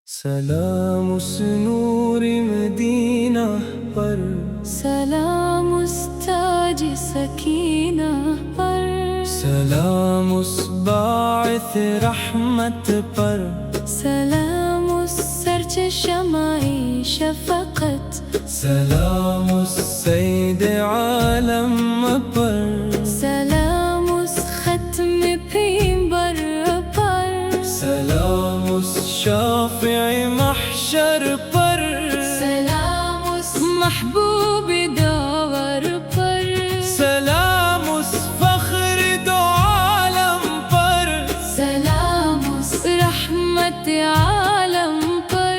سلام اس نور مدینہ پر، سلام اس تاج سکینہ پر، سلام اس باعث رحمت پر، سلام اس سرچشمہ شفقت، سلام اس سید عالم پر، سلام اس ختم پیمبر پر، سلام اس شافع محشر پر، سلام اس محبوب داور پر، سلام اس فخر دو عالم پر، سلام اس رحمت عالم پر۔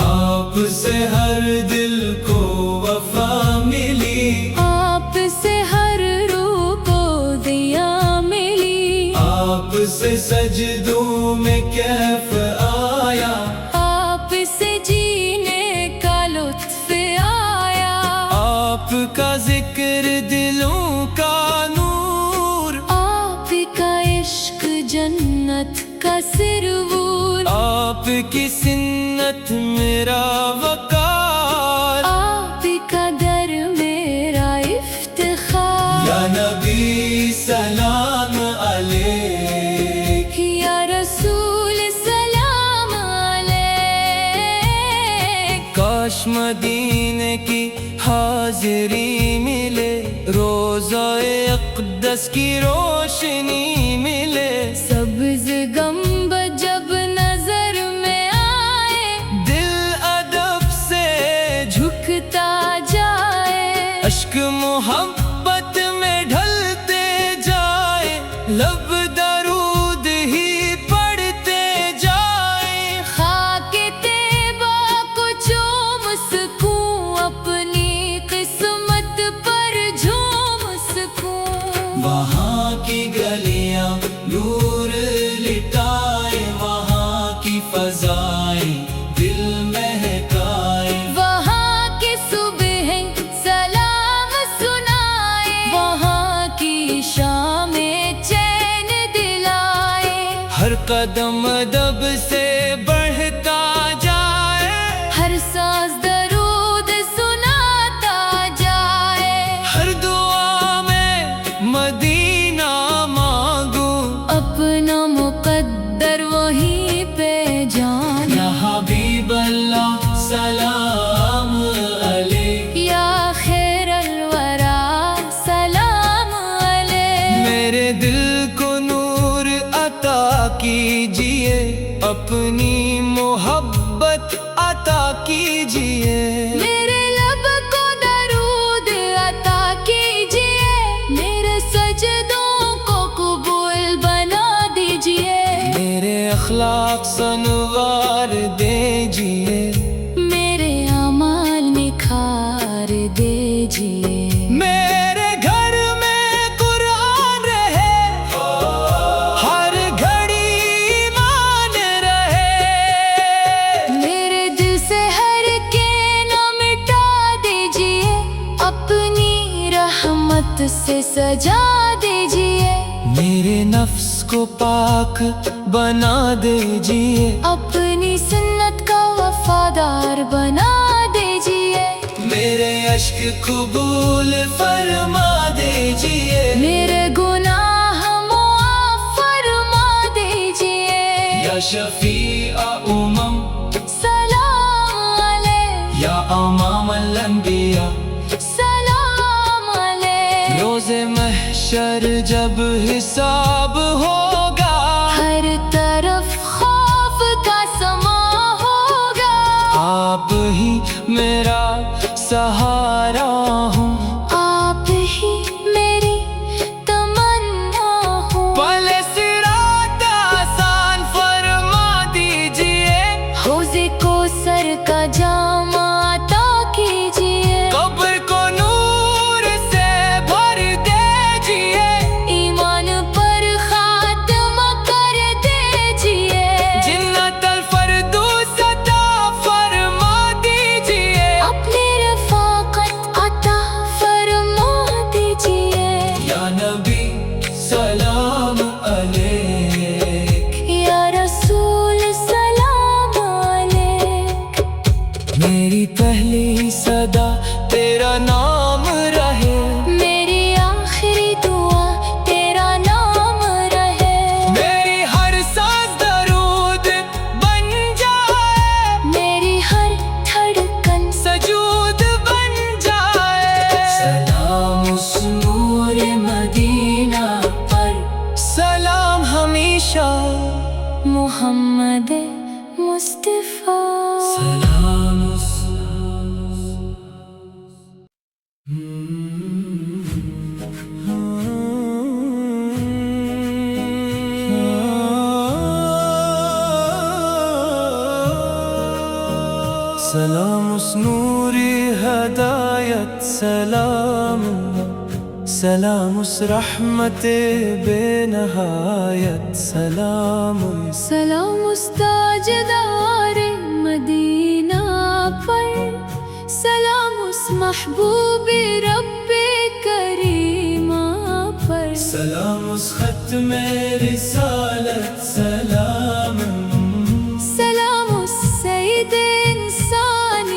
آپ سے ہر دل کو وفا ملی، آپ سے ہر روح کو دیا ملی، آپ سے سجدوں میں کیف آیا، آپ سے جینے کا لطف آیا، آپ کا ذکر دلوں کا نور، آپ کا عشق جنت کا سرور، آپ کی سنت میرا وقار، آپ کا در میرا افتخار۔ یا نبی سلام علیک، یا رسول سلام علیک، کاش مدینے کی حاضری ملے، روضہ اقدس کی روشنی ملے، سبز گنبد جب نظر میں آئے، دل ادب سے جھکتا جائے، اشک محبت میں ڈھلتے جائے، لب درود ہی پڑھتے جائے، خاک طیبہ کو چوم سکوں، اپنی قسمت پر جھوم سکوں۔ وہاں کی گلیاں نور لٹائے، وہاں کی فضائیں دل مہکائے، وہاں کی صبح سلام سنائے، وہاں کی شام چین دلائے، ہر قدم ادب سے بڑھتا جائے، ہر ساز درود سناتا جائے، ہر دعا میں مدینہ مانگوں، اپنا مقدر وہیں پہ جانا۔ یا حبیب اللہ سلام علیک، یا خیر الورا سلام علیک، میرے دل کو نور عطا کیجئے، اپنی محبت عطا کیجئے، میرے لب کو درود عطا کیجئے، میرے سجدوں کو قبول بنا دیجئے، میرے اخلاق سنوار دیجئے، میرے اعمال نکھار دیجئے، میرے گھر میں قرآن رہے، ہر گھڑی ایمان رہے، میرے دل سے ہر کینہ مٹا دیجئے، اپنی رحمت سے سجا دیجئے، میرے نفس کو پاک بنا دیجئے، اپنی سنت کا وفادار بنا دیجئے، میرے اشک قبول فرما دیجئے، میرے گناہ معاف فرما دیجئے، یا شفیع امم سلام علیک، یا امام الانبیاء، سلام علیک، روز محشر جب حساب ہوگا، ہر طرف خوف کا سما ہوگا، آپ ہی میرا سہارا ہوں، آپ ہی میری تمنا ہوں، پل صراط آسان فرما دیجئے، حوض کوثر کا جام عطا کیجئے، قبر کو نور سے بھر دیجئے، ایمان پر خاتمہ کر دیجئے، جنت الفردوس عطا فرما دیجئے، اپنی رفاقت عطا فرما دیجئے، یا نبی سلام علیک، یا رسول سلام علیک۔ میری پہلی صدا تیرا نام رہے، میری آخری دعا تیرا نام رہے، میری ہر سانس درود بن جائے، میری ہر دھڑکن سجود بن جائے۔ سلام اس نور مدینہ پر، سلام ہمیشہ محمد مصطفیٰ۔ سلام اس سلام اس نوری ہدایت، سلام سلام اس رحمت بے نہایت، سلام سلام اس تاجدار مدینہ پر، سلام اس محبوب رب کریمہ پر، سلام اس ختم رسالت، سلام سلام اس سید انسانیت،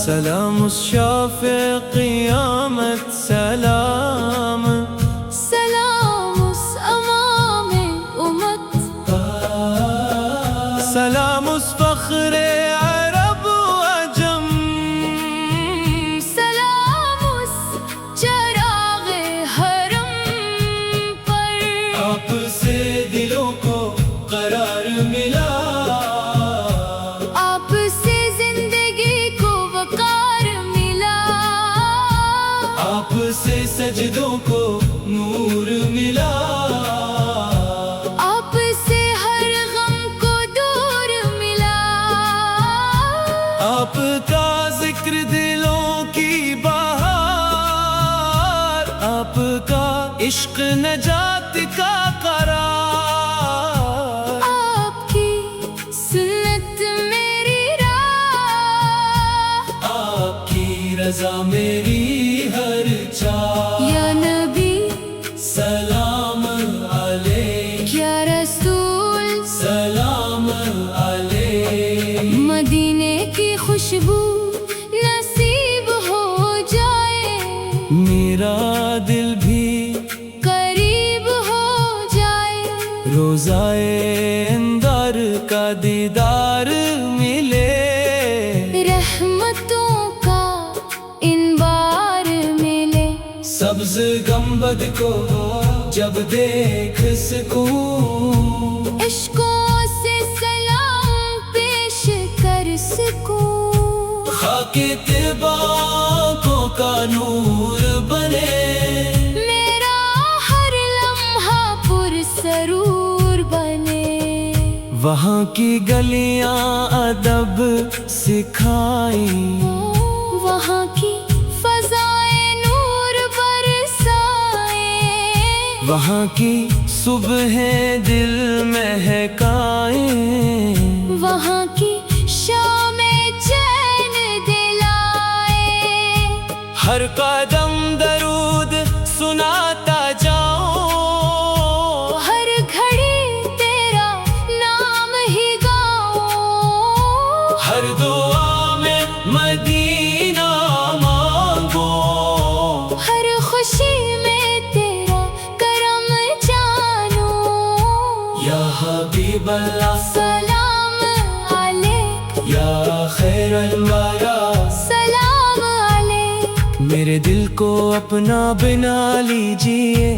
سلام اس شافع قیامت، سلام سلام اس امام امت، سلام اس فخر عرب و عجم، سلام اس چراغ حرم پر، آپ سے دلوں کو قرار ملا، آپ سے زندگی کو وقار ملا، آپ سے سجدوں کو نور ملا، آپ سے ہر غم کو دور ملا، آپ کا ذکر دلوں کی بہار، آپ کا عشق نجات کا قرار، آپ کی سنت میری راہ، آپ کی رضا میری ہر چاہ، یا نبی سلام علیک، یا رسول سلام علیک، مدینے کی خوشبو نصیب ہو جائے، میرا دل بھی قریب ہو جائے، روزائے اندر کا دیدار ملے، رحمتوں کا انبار ملے، سبز گنبد کو جب دیکھ سکوں، عشقوں سے سلام پیش کر سکوں، خاک طیبہ آنکھوں کا نور بنے، میرا ہر لمحہ پر سرور بنے، وہاں کی گلیاں ادب سکھائیں، وہاں کی فضائیں نور برسائیں، وہاں کی صبحیں دل مہکائیں، وہاں کی شام چین دلائیں، ہر قدم درود سناتا جاؤں، ہر گھڑی تیرا نام ہی گاؤں، ہر دعا میں مدینہ مانگو، ہر خوشی میں تیرا کرم جانو، یا حبیب اللہ سلام علیک، یا خیر الورا، سلام علیک، میرے دل کو اپنا بنا لیجئے،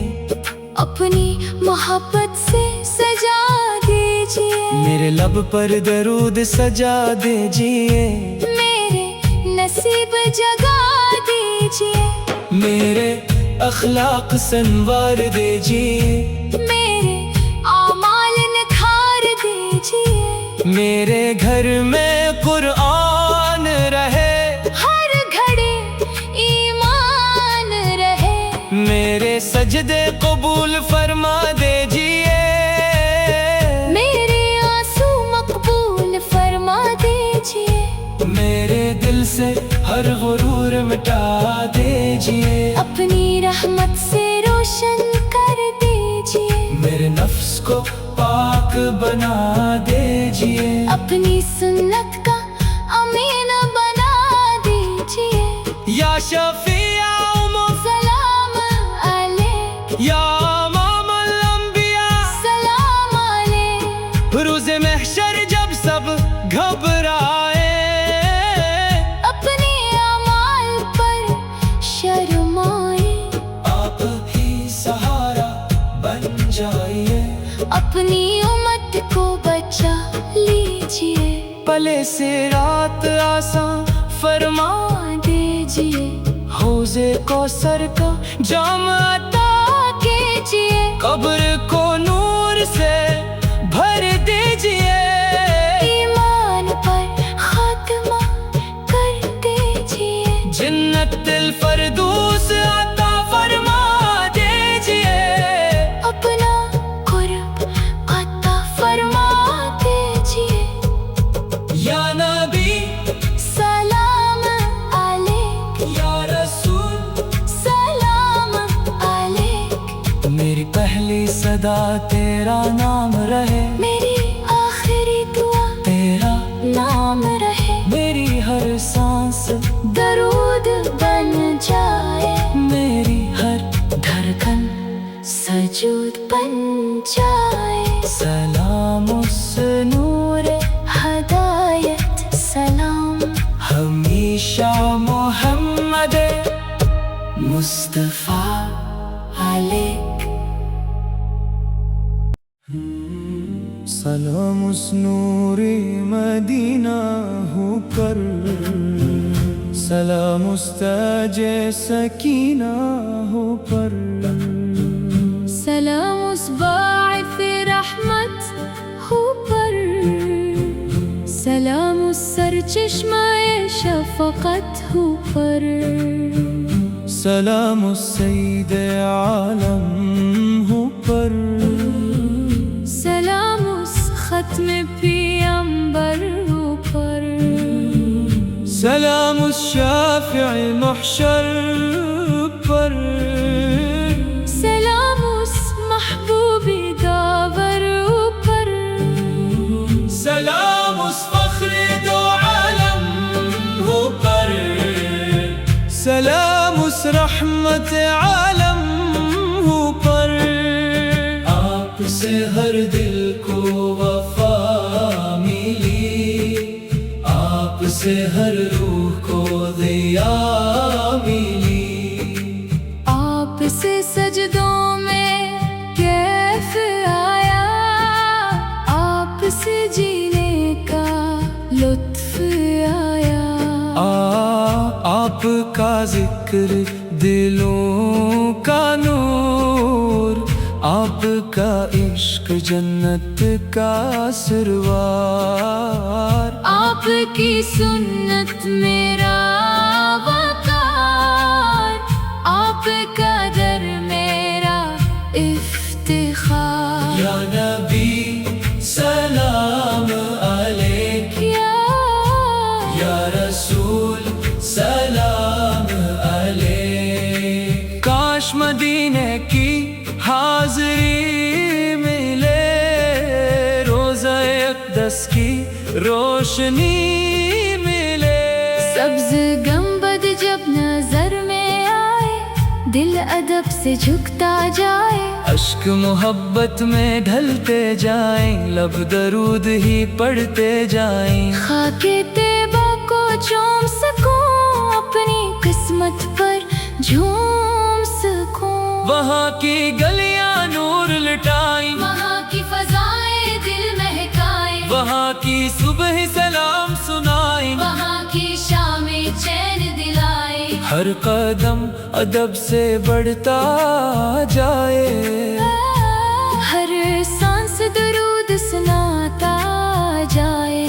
اپنی محبت سے سجا دیجئے، میرے لب پر درود سجا دیجئے، میرے نصیب جگا دیجئے، میرے اخلاق سنوار دیجئے، میرے اعمال نکھار دیجئے، میرے گھر میں قرآن رہے، ہر گھڑی ایمان رہے، میرے سجدے قبول فرما دیجئے، میرے آنسو مقبول فرما دیجئے، میرے دل سے ہر غرور مٹا دیجئے، اپنی رحمت سے روشن کر دیجئے، میرے نفس کو پاک بنا دیجئے، اپنی سنت کا امین بنا دیجئے یا شفیع امم سلام علیک یا امام الانبیاء سلام علیک روز محشر جب سب گھبرائے اپنے اعمال پر شرمائے آپ ہی سہارا بن جائیے اپنی امت کو بچا لیجئے پلے سے رات آسان فرما دیجئے حوض کوثر کا جام عطا کیجئے قبر کو نور سے بھر دیجئے ایمان پر خاتمہ کر دیجئے جنت الفردوس عطا فرما دیجئے اپنا قرب عطا فرما دیجئے یا نبی سلام علیک یا رسول سلام علیک میری پہلی صدا تیرا نام رہے میری آخری دعا تیرا نام رہے میری ہر سانس درود بن جائے میری ہر دھڑکن سجود بن جائے سلام اس نور ہدایت سلام ہمیشہ محمد مصطفیٰ علیک سلام اس نور مدینہ ہو کر سلام اس تاج سکینہ ہو پر سلام اس باعث رحمت ہو پر سلام اس سرچشمہ شفقت ہو پر سلام اس سید عالم ہو پر سلام اس ختم پیغمبر ہو پر سلام اس شافع محشر پر سلام اس محبوب داور ہو پر سلام اس فخر دو عالم ہو پر سلام اس رحمت عالم ہو پر آپ سے ہر دل کو وفا ملی آپ سے ہر روح کو ضیا ملی آپ سے سجدوں میں کیف آیا آپ سے جینے کا لطف آیا آپ کا ذکر دلوں کا نور آپ کا عشق جنت کا سروار آپ کی سنت میرا وقار آپ کا در میرا افتخار یا نبی سلام علیک یا رسول سلام علیک کاش مدینے کی حاضری ملے روزہ اقدس کی روشنی ملے سبز گنبد جب نظر میں آئے دل ادب سے جھکتا جائے اشک محبت میں ڈھلتے جائیں لب درود ہی پڑھتے جائیں خاک طیبہ کو چوم سکوں اپنی قسمت پر جھوم سکوں وہاں کی گلیاں نور لٹائیں وہاں کی فضائیں دل مہکائیں وہاں کی صبح سلام سنائیں وہاں کی شام چین دلائیں ہر قدم ادب سے بڑھتا جائے ہر سانس درود سناتا جائے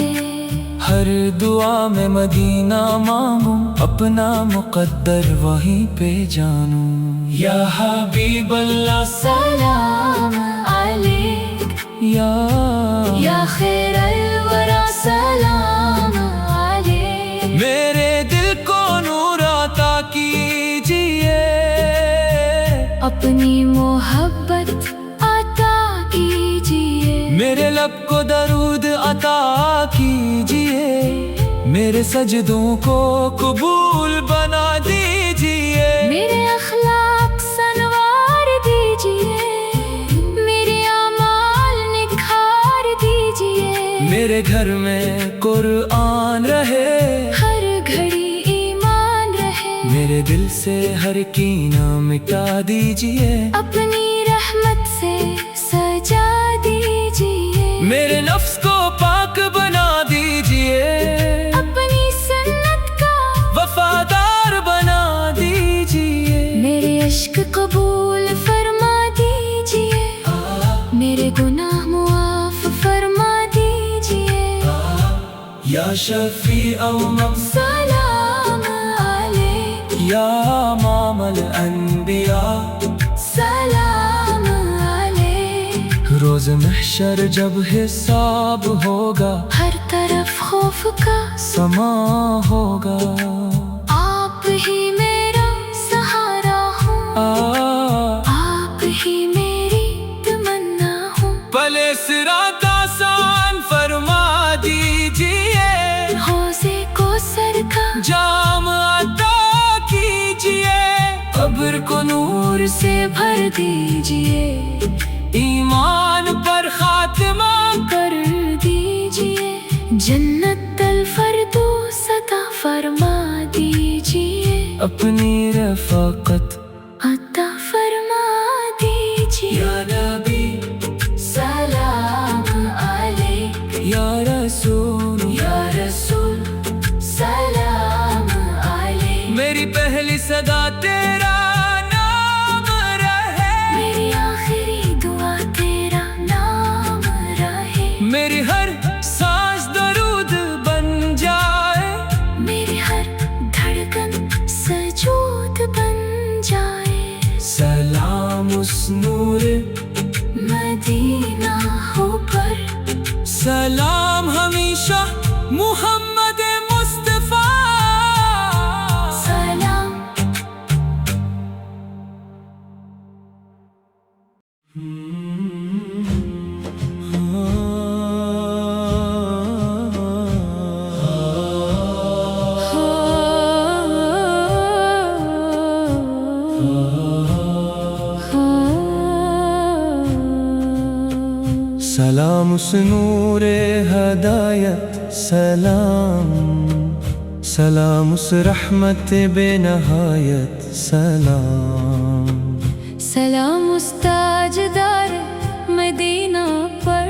ہر دعا میں مدینہ مانگوں اپنا مقدر وہیں پہ جانوں یا حبیب اللہ سلام علیک یا خیر الورا سلام علیک میرے دل کو نور عطا کیجئے اپنی محبت عطا کیجئے میرے لب کو درود عطا کیجئے میرے سجدوں کو قبول بنا دیجئے، میرے اخلاق سنوار دیجئے، میرے اعمال نکھار دیجئے، میرے گھر میں قرآن رہے، ہر گھڑی ایمان رہے، میرے دل سے ہر کینہ مٹا دیجئے، اپنی رحمت سے سجا دیجئے، میرے نفس کو پاک بنا دیجئے، اپنی سنت کا وفادار بنا دیجئے، میرے عشق قبول فرما دیجئے، میرے گناہ معاف فرما دیجئے، یا شفیع امم سلام علیک، یا امام الانبیاء سلام علیک، روز محشر جب حساب ہوگا، ہر طرف خوف کا سما ہوگا، آپ ہی میرا سہارا ہوں، آپ ہی میری تمنا ہوں، پلے صراط آسان فرما دیجئے، حوضے کو سر کا جام عطا کیجئے، قبر کو نور سے بھر دیجئے، ایمان پر خاتمہ کر دیجئے، جنت الفردوس عطا فرما دیجئے، اپنی رفاقت عطا فرما دیجئے، یا نبی سلام علیک، یا رسول یا رسول سلام علیک، میری پہلی صدا تیرا نام رہے، میری آخری دعا تیرا نام رہے، میری ہر سانس درود بن جائے، میری ہر دھڑکن سجود بن جائے، سلام اس نور مدینہ ہو پر، سلام ہمیشہ محمد مصطفیٰ، سلام سلام اس نور ہدایت، سلام سلام اس رحمت بے نہایت، سلام سلام اس تاجدار مدینہ پر،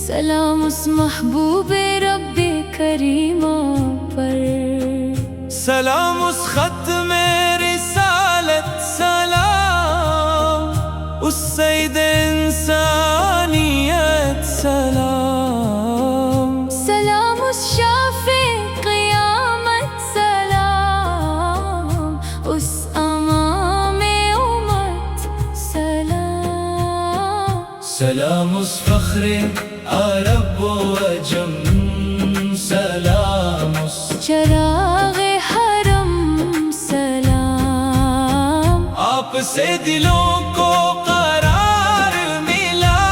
سلام اس محبوب رب کریمہ پر، سلام اس ختم رسالت، سلام اس سید انسانیت، سلام سلام اس شافع قیامت، سلام اس امام امت، سلام سلام اس فخر عرب و عجم، سلام اس چراغ حرم، سلام آپ سے دلوں کو قرار ملا،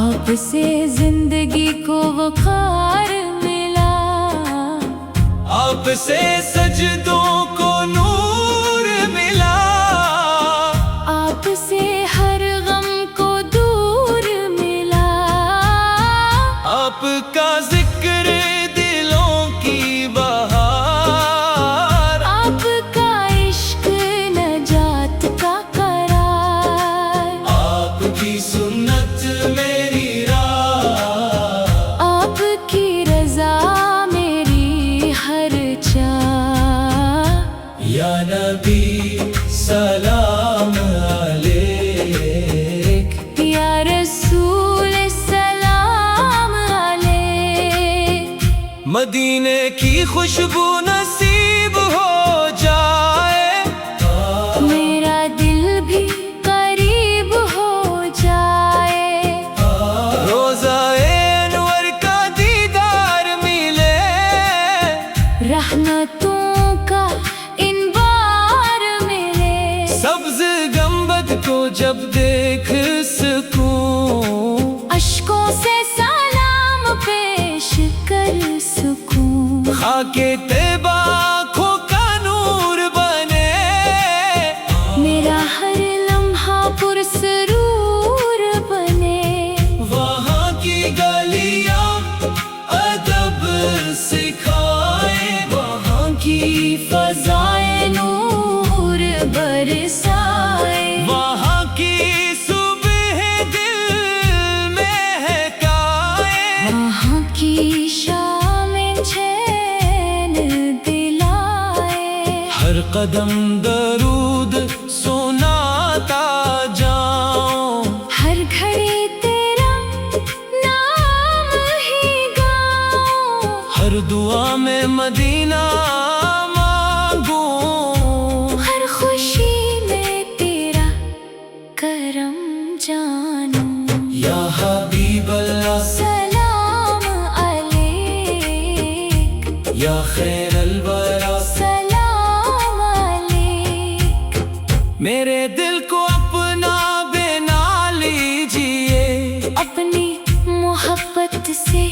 آپ سے زندگی کو وقار ملا، آپ سے سجدوں کو نور ملا، آپ سے ہر غم کو دور ملا، آپ کا ذکر دلوں کی بہار، آپ کا عشق نجات کا قرار، آپ کی سنت میری راہ، آپ کی رضا میری ہر چاہ، یا نبی سلام علیک، یا رسول سلام علیک، مدینے کی خوشبو نصیب ہو جائے، میرا دل بھی قریب ہو جائے، روزہ انور کا دیدار ملے، رحمتوں کا انبار ملے، سبز گنبد کو جب دیکھ سکوں، اشکوں سے سلام پیش کر کے طیبہ آنکھوں کا نور بنے، میرا ہر لمحہ پرسرور بنے، وہاں کی گلیاں ادب سکھائے، وہاں کی فضائیں نور برسائے، وہاں کی صبح دل میں ہکائے، وہاں کی شام چین دلائے، ہر قدم درود سناتا جاؤں، ہر گھڑی تیرا نام ہی گاؤں، ہر دعا میں مدینہ مانگوں، ہر خوشی میں تیرا کرم جانوں، یا حبیب اللہ سلام علیک، یا خیر الورا، سلام علیک، میرے دل کو اپنا بنا لیجئے، اپنی محبت سے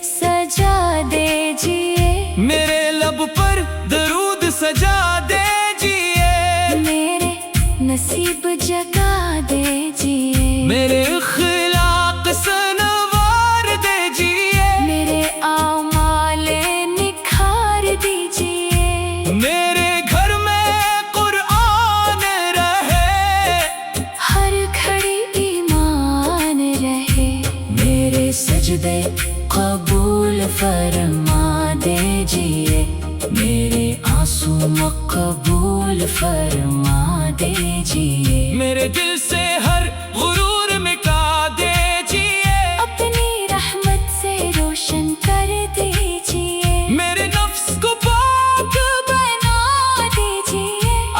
سجا دیجئے، میرے لب پر درود سجا دیجئے، میرے نصیب جگا دیجئے، میرے اخلاق سنوار دیجئے، میرے اعمال نکھار دیجئے، میرے گھر میں قرآن رہے، ہر گھڑی ایمان رہے، میرے سجدے قبول فرما دیجئے، میرے آنسو مقبول فرما دیجئے، میرے دل سے ہر غرور مٹا دیجئے، اپنی رحمت سے روشن کر دیجئے، میرے نفس کو پاک بنا دیجئے،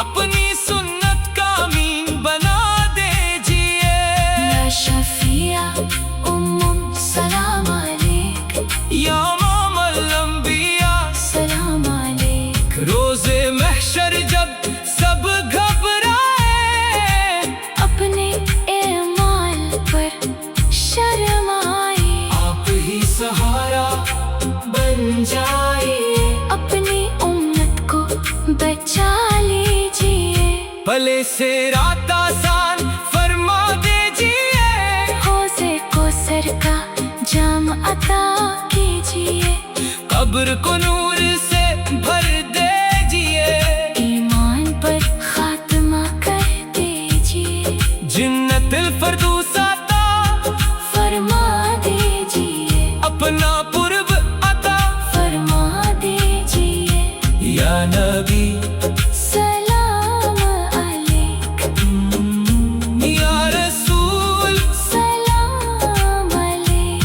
اپنی سنت کا امین بنا دیجئے، یا شفیع سلام علیک، یا امام الانبیاء، سلام علیک، روز محشر جب سب گھبرائے، اپنے اعمال پر شرمائے، آپ ہی سہارا بن جائیے، اپنی امت کو بچا لیجئے، بھلے سے رات آسان فرما دیجئے، حوض کوثر کا جام عطا کیجئے، قبر کو نور سے بھر دیجئے، ایمان پر خاتمہ کر دیجئے، جنت الفردوس عطا فرما دیجئے، اپنا قرب عطا فرما دیجئے، یا نبی سلام علیک، یا رسول، سلام علیک،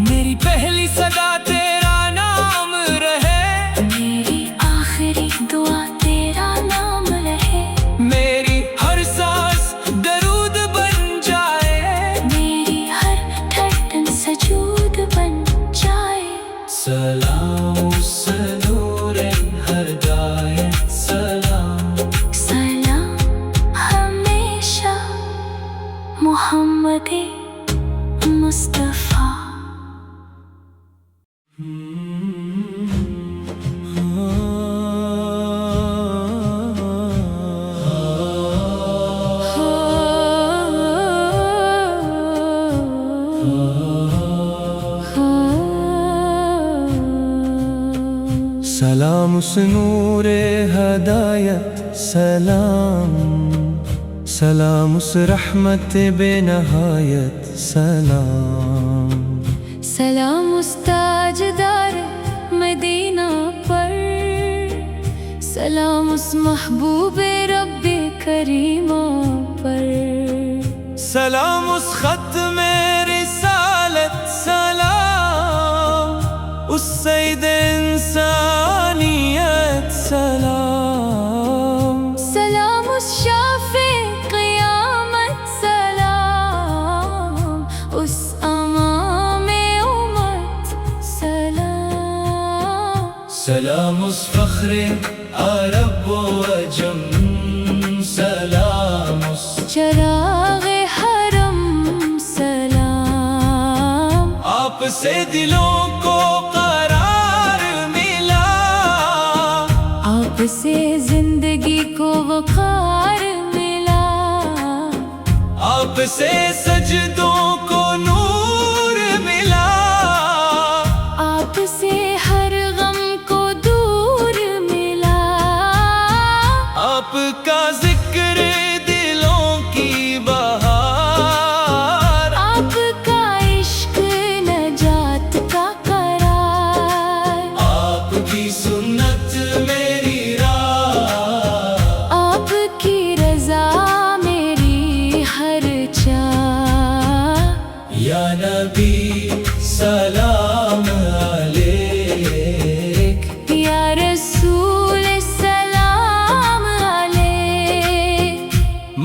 میری پہلی صدا تیرا نام رہے، میری آخری دعا تیرا نام رہے، میری ہر سانس درود بن جائے، میری ہر دھڑکن سجود بن جائے، سلام سنور ہدایت، سلام سلام ہمیشہ محمد مصطفیٰ۔ سلام اس نور ہدایت، سلام سلام اس رحمت بے نہایت، سلام سلام اس تاجدار مدینہ پر، سلام اس محبوب رب کریمہ پر، سلام اس ختم رسالت، سلام اس سید انسانیت، سلام سلام اس شافع قیامت، سلام اس امام امت، سلام سلام اس فخر عرب و عجم، سلام اس چراغ حرم، سلام آپ سے دلوں کو قرار ملا آپ سے سجدوں کو نور ملا، آپ سے ہر غم کو دور ملا، آپ کا ذکر دلوں کی بہار، آپ کا عشق نجات کا قرار، آپ کی سنت میری راہ، آپ کی رضا میری ہر چاہ، یا نبی سلام علیک، یا رسول سلام علیک،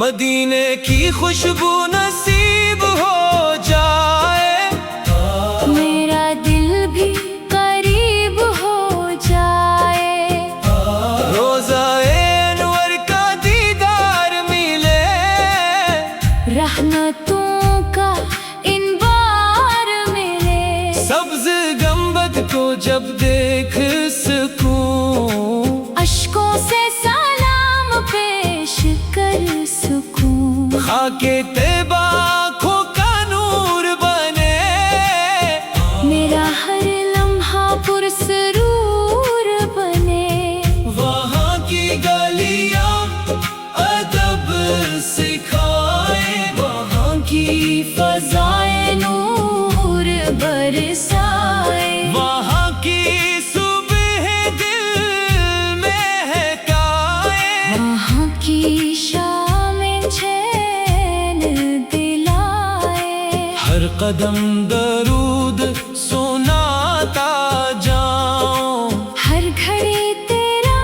مدینے کی خوشبو نصیب ہو جائے، میرا دل بھی قریب ہو جائے، روضہ انور کا دیدار ملے، رحمتوں کا انبار ملے، سبز گنبد کو جب دیکھ سکوں، اشکوں سے سلام پیش کر سکوں، خاک طیبہ آنکھوں کا نور بنے، میرا ہر لمحہ پرسرور بنے، وہاں کی گلیاں ادب سکھائے، وہاں کی فضائیں نور برسائے، وہاں کی صبح دل مہکائے، وہاں کی شام چین دلائے، ہر قدم درود سناتا جاؤں، ہر گھڑی تیرا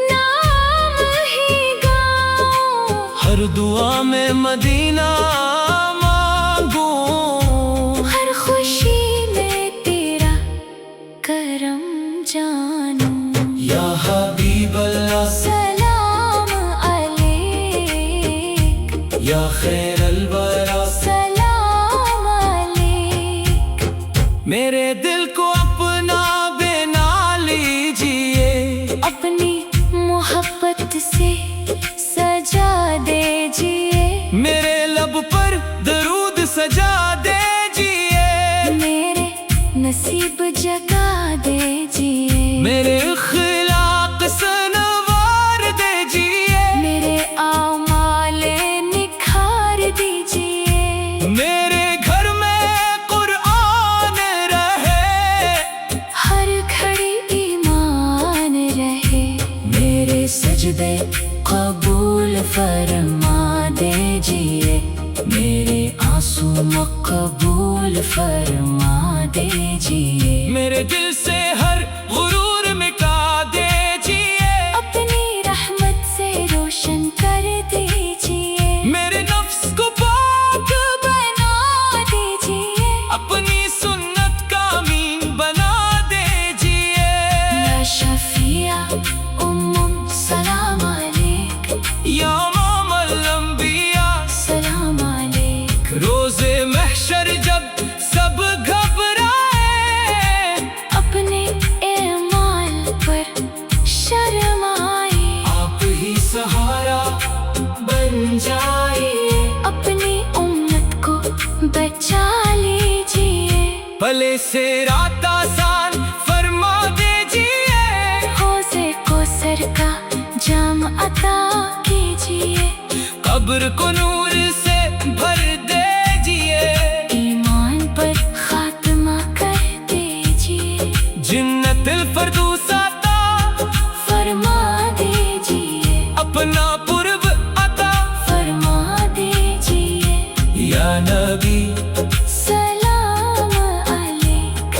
نام ہی گاؤں، ہر دعا میں مدینہ مانگوں، ہر خوشی میں تیرا کرم جانوں، یا حبیب اللہ سلام علیک، یا خیر الورا، سلام علیک، میرے دل کو اپنا بنا لیجئے، اپنی محبت سے سجا دیجئے، میرے لب پر درود سجا دیجئے، میرے نصیب جگا دیجئے، میرے اخلاق سنوار دیجئے، میرے اعمال نکھار دیجئے، میرے گھر میں قرآن رہے، ہر گھڑی ایمان رہے، میرے سجدے قبول فرما دیجئے، میرے آنسو مقبول فرما دیجئے، میرے دل سے ہر غرور مٹا دیجئے، اپنی رحمت سے روشن کر دیجئے، میرے نفس کو پاک بنا دیجئے، اپنی سنت کا امین بنا دیجئے، یا شفیع سلام علیک، یا امام الانبیاء، سلام علیک، روز محشر جب سب گھبرائے، اپنے اعمال پر شرم آئے، آپ ہی سہارا بن جائیے، اپنی امت کو بچا لیجئے، پلے سے رات آسان فرما دیجئے، حوضے کوثر کا جام عطا کیجئے، قبر کو نور سے بھر دیجئے، ایمان پر خاتمہ کر دیجئے، جنت الفردوس عطا فرما دیجئے، اپنا قرب عطا فرما دیجئے، یا نبی سلام علیک،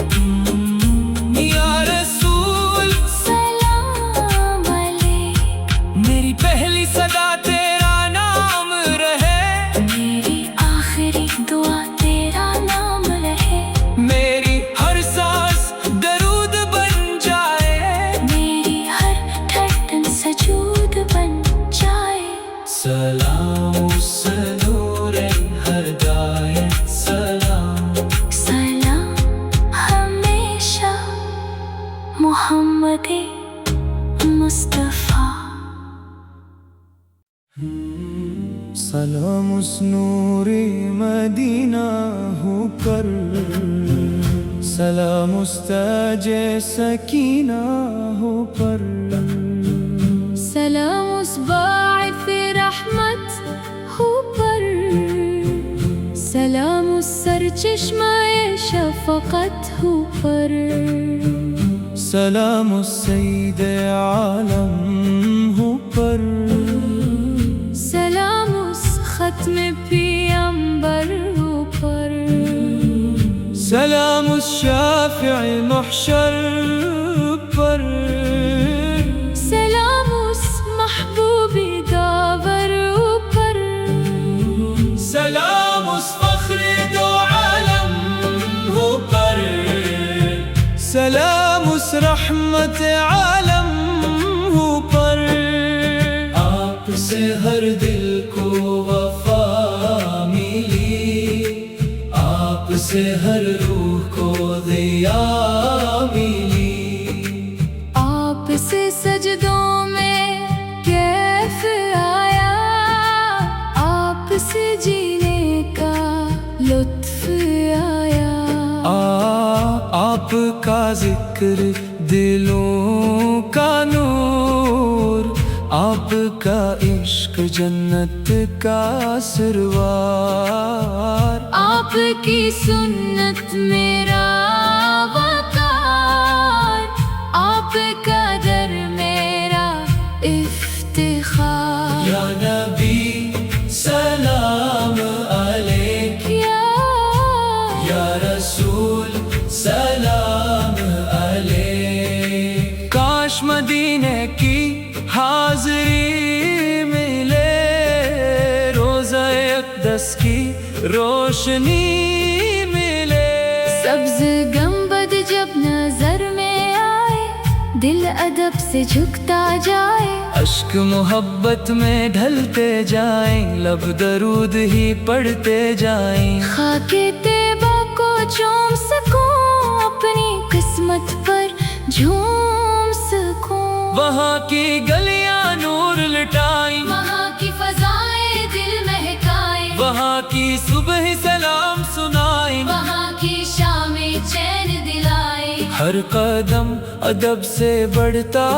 یا رسول، سلام علیک، میری پہلی صدا تیرا نام رہے، میری آخری دعا تیرا نام رہے، میری ہر سانس درود بن جائے، میری ہر دھڑکن سجود بن جائے، سلام سنور ہر دائیں سلام، سلام ہمیشہ محمد مصطفیٰ۔ سلام اس نور مدینہ ہو پر، سلام اس تاج سکینہ ہو پر، سلام اس باعث رحمت ہو پر، سلام اس سرچشمہ شفقت ہو پر، سلام اس سید عالم ہو پر، سلام اس ختم پیغمبر ہو پر، سلام اس شافع محشر پر، سلام اس محبوب داور ہو پر، سلام اس فخر دو عالم ہو پر، سلام اس رحمت عالم ہو پر، آپ سے ہر دل کو وفا ملی، آپ سے ہر روح کو ضیا ملی، آپ سے سجدوں میں کیف آیا، آپ سے جینے کا لطف آیا، آپ کا ذکر دلوں کا نور، آپ کا عشق جنت کا سروار، آپ کی سنت میرا وقار، آپ کا در میرا افتخار، یا نبی سلام علیک، یا رسول سلام علیک، کاش مدینے کی حاضری ملے، روزہ اقدس کی روشنی ملے، سبز گنبد جب نظر میں آئے، دل ادب سے جھکتا جائے، اشک محبت میں ڈھلتے جائیں، لب درود ہی پڑھتے جائیں، خاک طیبہ کو چوم سکوں، اپنی قسمت پر جھوم سکوں، وہاں کی گلیاں نور لٹائیں، وہاں کی فضائیں دل مہکائیں، وہاں کی صبح سلام سنائیں، وہاں کی شام چین دلائیں، ہر قدم ادب سے بڑھتا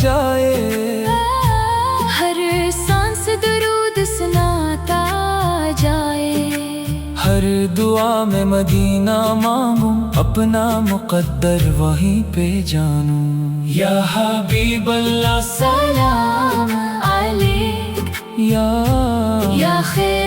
جائے، ہر سانس درود سناتا جائے، ہر دعا میں مدینہ مانگوں، اپنا مقدر وہیں پہ جانوں، یا حبیب اللہ سلام علیک یا یا خیر